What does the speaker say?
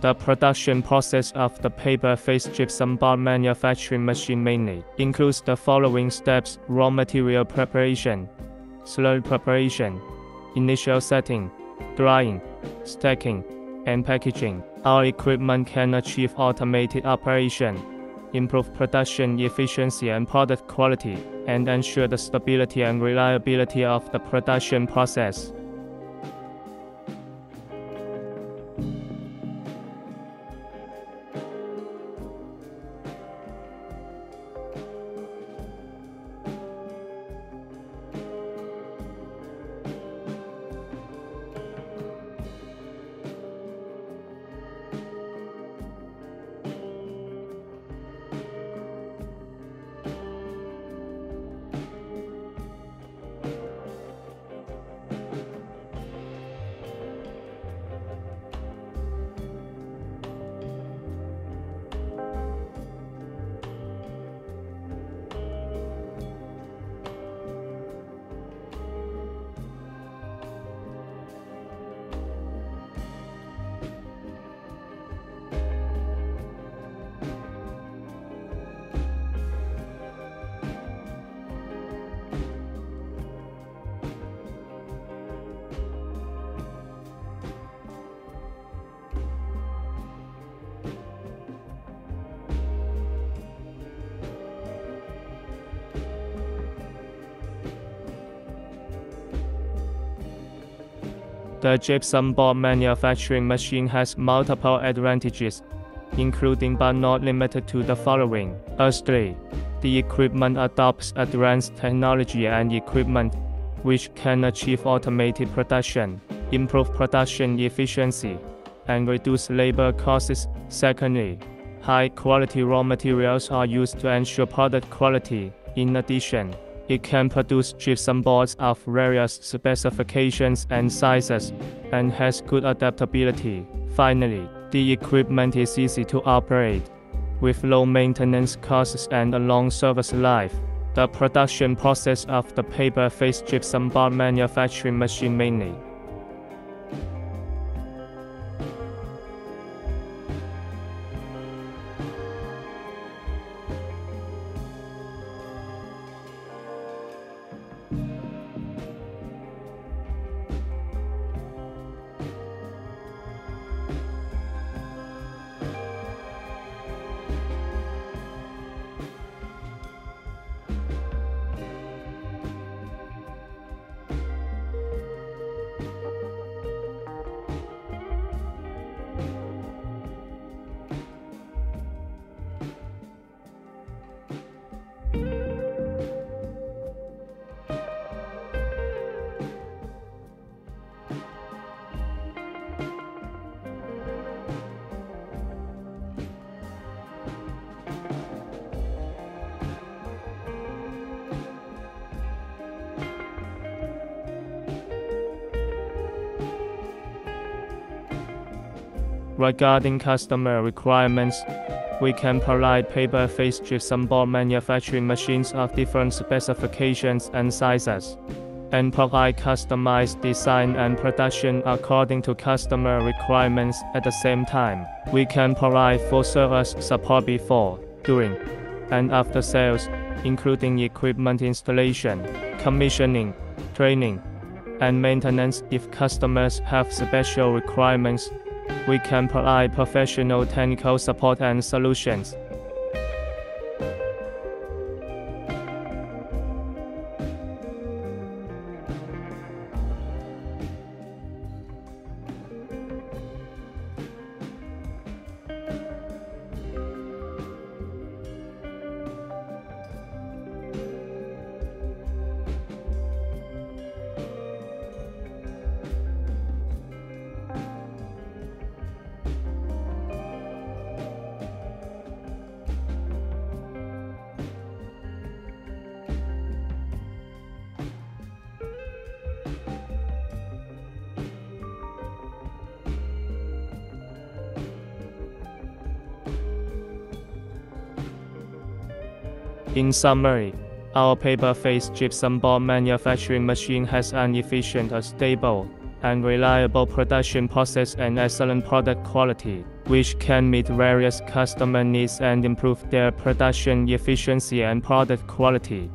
The production process of the paper-faced gypsum board manufacturing machine mainly includes the following steps: raw material preparation, slurry preparation, initial setting, drying, stacking, and packaging. Our equipment can achieve automated operation, improve production efficiency and product quality, and ensure the stability and reliability of the production process. The gypsum board manufacturing machine has multiple advantages, including but not limited to the following. Firstly, the equipment adopts advanced technology and equipment, which can achieve automated production, improve production efficiency, and reduce labor costs. Secondly, high-quality raw materials are used to ensure product quality. In addition, it can produce gypsum boards of various specifications and sizes, and has good adaptability. Finally, the equipment is easy to operate, with low maintenance costs and a long service life. The production process of the paper-faced gypsum board manufacturing machine mainly Regarding customer requirements, we can provide paper-faced gypsum board manufacturing machines of different specifications and sizes, and provide customized design and production according to customer requirements. At the same time, we can provide full service support before, during, and after sales, including equipment installation, commissioning, training, and maintenance. If customers have special requirements, we can provide professional technical support and solutions. In summary, our paper-faced gypsum board manufacturing machine has an efficient, stable, and reliable production process and excellent product quality. which can meet various customer needs and improve their production efficiency and product quality.